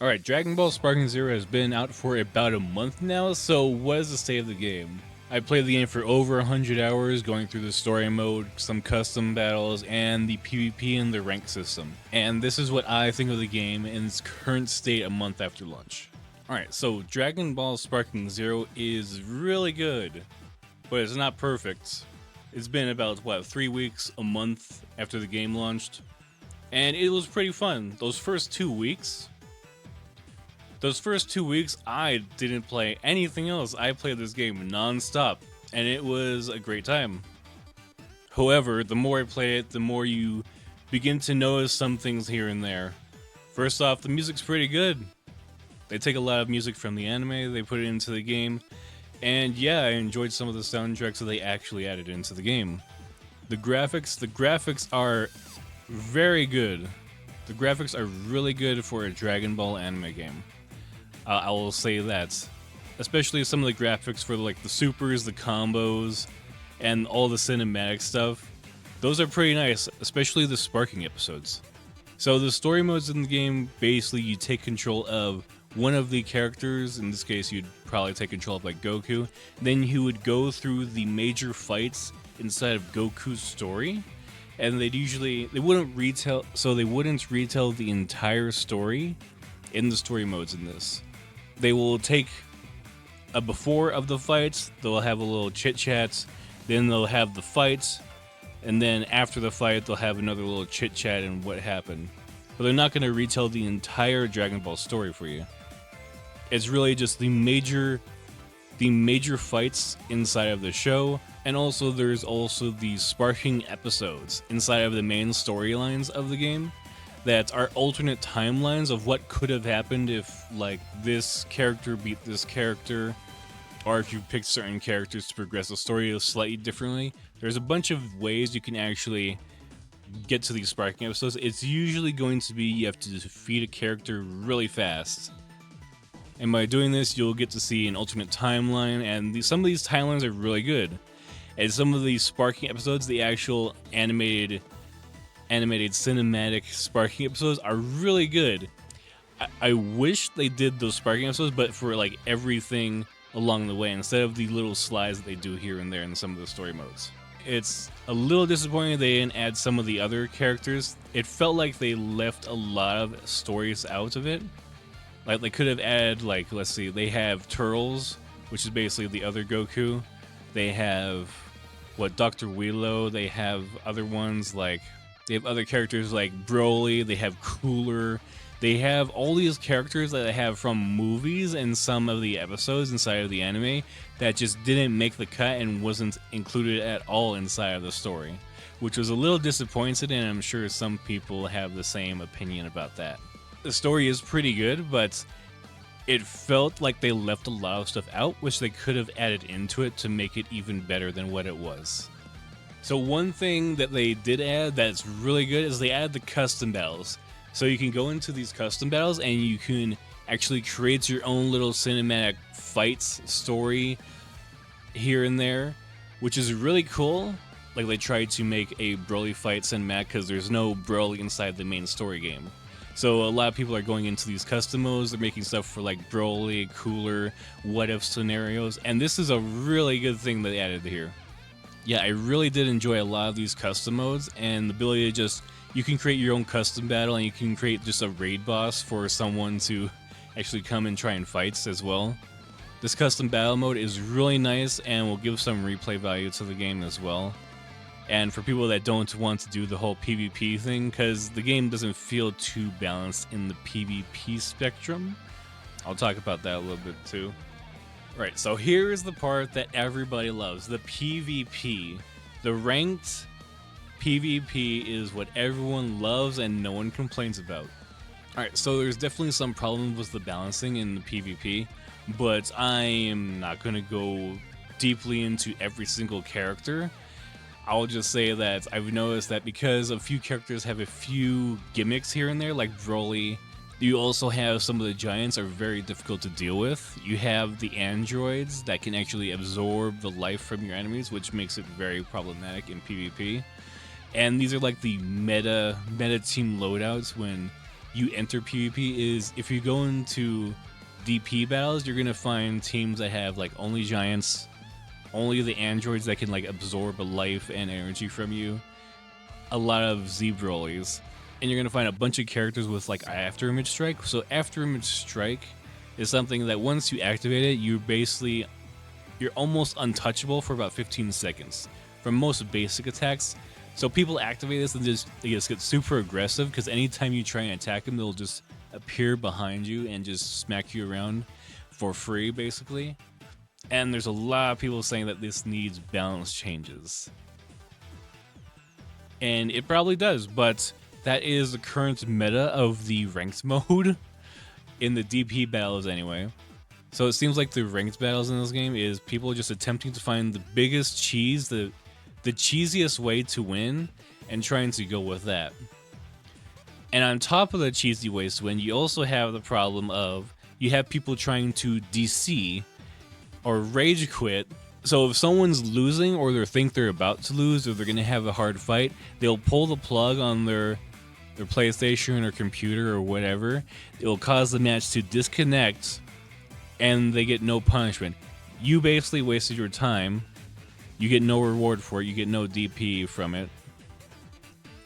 Alright, Dragon Ball Sparking Zero has been out for about a month now, so what is the state of the game? I played the game for over 100 hours, going through the story mode, some custom battles, and the PvP and the rank system. And this is what I think of the game in its current state a month after launch. Alright, so Dragon Ball Sparking Zero is really good, but it's not perfect. It's been about, 3 weeks, a month after the game launched, and it was pretty fun. Those first 2 weeks, I didn't play anything else. I played this game non-stop, and it was a great time. However, the more I play it, the more you begin to notice some things here and there. First off, the music's pretty good. They take a lot of music from the anime, they put it into the game, and yeah, I enjoyed some of the soundtracks that they actually added into the game. The graphics are very good. The graphics are really good for a Dragon Ball anime game. I will say that. Especially some of the graphics for like the supers, the combos, and all the cinematic stuff. Those are pretty nice, especially the sparking episodes. So the story modes in the game, basically you take control of one of the characters. In this case, you'd probably take control of like Goku. Then you would go through the major fights inside of Goku's story. And they wouldn't retell the entire story in the story modes in this. They will take a before of the fights, they'll have a little chit chat, then they'll have the fights, and then after the fight they'll have another little chit chat and what happened. But they're not going to retell the entire Dragon Ball story for you. It's really just the major fights inside of the show, and also there's also the sparking episodes inside of the main storylines of the game that are alternate timelines of what could have happened if like this character beat this character, or if you picked certain characters to progress the story slightly differently. There's a bunch of ways you can actually get to these sparking episodes. It's usually going to be you have to defeat a character really fast. And by doing this, you'll get to see an alternate timeline, and some of these timelines are really good. And some of these sparking episodes, the actual animated cinematic sparking episodes are really good. I wish they did those sparking episodes, but for like everything along the way, instead of the little slides that they do here and there in some of the story modes. It's a little disappointing they didn't add some of the other characters. It felt like they left a lot of stories out of it. Like they could have added, like, let's see, they have Turtles, which is basically the other Goku. They have Dr. Wheelo. They have other ones like they have other characters like Broly. They have Cooler. They have all these characters that they have from movies and some of the episodes inside of the anime that just didn't make the cut and wasn't included at all inside of the story, which was a little disappointing, and I'm sure some people have the same opinion about that. The story is pretty good, but it felt like they left a lot of stuff out, which they could have added into it to make it even better than what it was. So one thing that they did add that's really good is they added the custom battles. So you can go into these custom battles and you can actually create your own little cinematic fights story here and there, which is really cool. Like they tried to make a Broly fight cinematic because there's no Broly inside the main story game. So a lot of people are going into these custom modes, they're making stuff for like Broly, Cooler, what if scenarios, and this is a really good thing they added here. Yeah, I really did enjoy a lot of these custom modes, and the ability to you can create your own custom battle, and you can create just a raid boss for someone to actually come and try and fights as well. This custom battle mode is really nice and will give some replay value to the game as well. And for people that don't want to do the whole PvP thing, because the game doesn't feel too balanced in the PvP spectrum, I'll talk about that a little bit too. Right, so here is the part that everybody loves, the PvP. The ranked PvP is what everyone loves and no one complains about. Alright, so there's definitely some problems with the balancing in the PvP, but I am not going to go deeply into every single character. I'll just say that I've noticed that because a few characters have a few gimmicks here and there, like Broly, you also have some of the giants are very difficult to deal with. You have the androids that can actually absorb the life from your enemies, which makes it very problematic in PvP. And these are like the meta team loadouts when you enter PvP is if you go into DP battles, you're gonna find teams that have like only giants, only the androids that can like absorb life and energy from you, a lot of Zebrollies, and you're gonna find a bunch of characters with like After Image Strike. So After Image Strike is something that once you activate it, you're almost untouchable for about 15 seconds from most basic attacks. So people activate this and they just get super aggressive because anytime you try and attack them, they'll just appear behind you and just smack you around for free, basically. And there's a lot of people saying that this needs balance changes. And it probably does, but that is the current meta of the ranked mode in the DP battles anyway. So it seems like the ranked battles in this game is people just attempting to find the biggest cheese, the cheesiest way to win, and trying to go with that. And on top of the cheesy ways to win, you also have the problem of you have people trying to DC or rage quit. So if someone's losing or they think they're about to lose or they're going to have a hard fight, they'll pull the plug on their PlayStation or computer or whatever. It will cause the match to disconnect and they get no punishment. You basically wasted your time. You get no reward for it. You get no DP from it.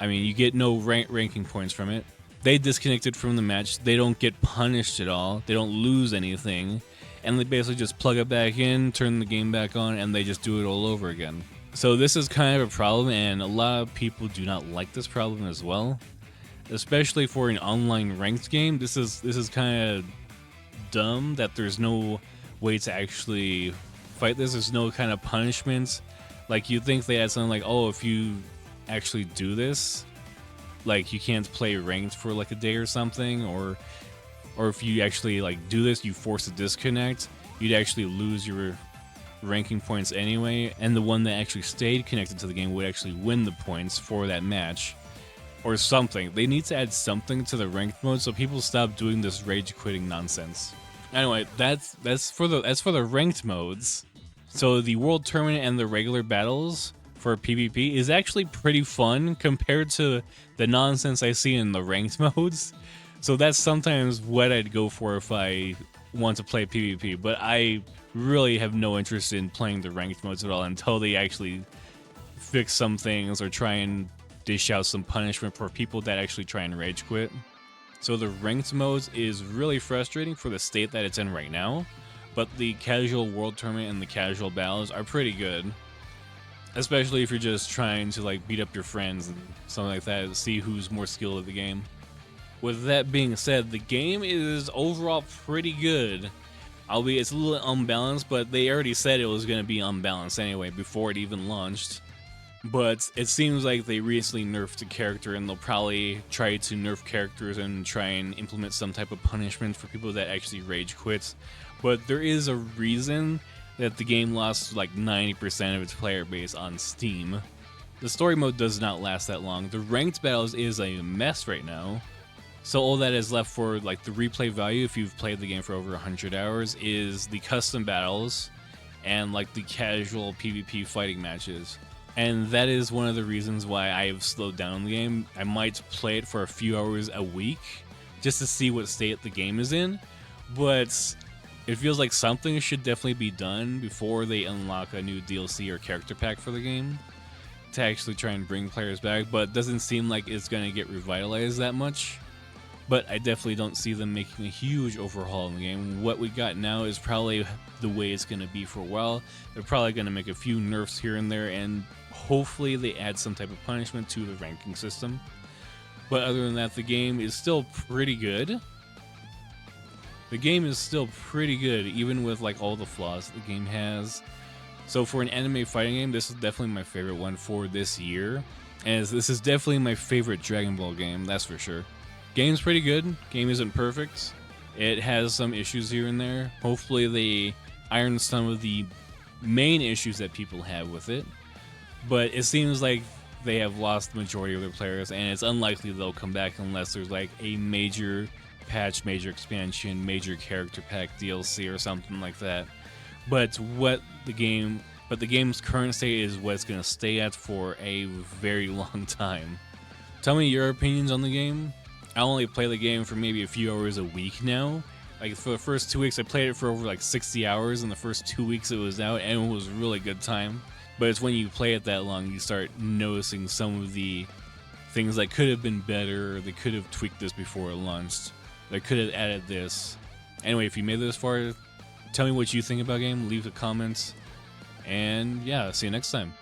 I mean, you get no ranking points from it. They disconnected from the match. They don't get punished at all. They don't lose anything. And they basically just plug it back in, turn the game back on, and they just do it all over again. So this is kind of a problem, and a lot of people do not like this problem as well. Especially for an online ranked game. This is kind of dumb that there's no way to actually fight this. There's no kind of punishments. Like, you'd think they had something like, oh, if you actually do this, like, you can't play ranked for like a day or something, or if you actually like do this, you force a disconnect, you'd actually lose your ranking points anyway, and the one that actually stayed connected to the game would actually win the points for that match or something. They need to add something to the ranked mode so people stop doing this rage quitting nonsense. Anyway, that's for the ranked modes. So the world tournament and the regular battles for PvP is actually pretty fun compared to the nonsense I see in the ranked modes. So that's sometimes what I'd go for if I want to play PvP, but I really have no interest in playing the ranked modes at all until they actually fix some things or try and dish out some punishment for people that actually try and rage quit. So the ranked modes is really frustrating for the state that it's in right now, but the casual world tournament and the casual battles are pretty good. Especially if you're just trying to like beat up your friends and something like that, see who's more skilled at the game. With that being said, the game is overall pretty good. Albeit it's a little unbalanced, but they already said it was going to be unbalanced anyway before it even launched. But it seems like they recently nerfed a character, and they'll probably try to nerf characters and try and implement some type of punishment for people that actually rage quit. But there is a reason that the game lost like 90% of its player base on Steam. The story mode does not last that long. The ranked battles is a mess right now. So all that is left for like the replay value, if you've played the game for over 100 hours, is the custom battles and like the casual PvP fighting matches. And that is one of the reasons why I've slowed down on the game. I might play it for a few hours a week just to see what state the game is in, but it feels like something should definitely be done before they unlock a new DLC or character pack for the game to actually try and bring players back, but it doesn't seem like it's going to get revitalized that much. But I definitely don't see them making a huge overhaul in the game. What we got now is probably the way it's going to be for a while. They're probably going to make a few nerfs here and there, and hopefully they add some type of punishment to the ranking system. But other than that, the game is still pretty good. The game is still pretty good, even with like all the flaws the game has. So for an anime fighting game, this is definitely my favorite one for this year. And this is definitely my favorite Dragon Ball game, that's for sure. Game's pretty good. Game isn't perfect. It has some issues here and there. Hopefully they iron some of the main issues that people have with it. But it seems like they have lost the majority of their players, and it's unlikely they'll come back unless there's like a major patch, major expansion, major character pack DLC or something like that. But the game's current state is what it's going to stay at for a very long time. Tell me your opinions on the game. I only play the game for maybe a few hours a week now. Like for the first 2 weeks, I played it for over like 60 hours in the first 2 weeks it was out, and it was a really good time. But it's when you play it that long, you start noticing some of the things that could have been better, or they could have tweaked this before it launched. They could have added this. Anyway, if you made it this far, tell me what you think about the game, leave the comments, and yeah, see you next time.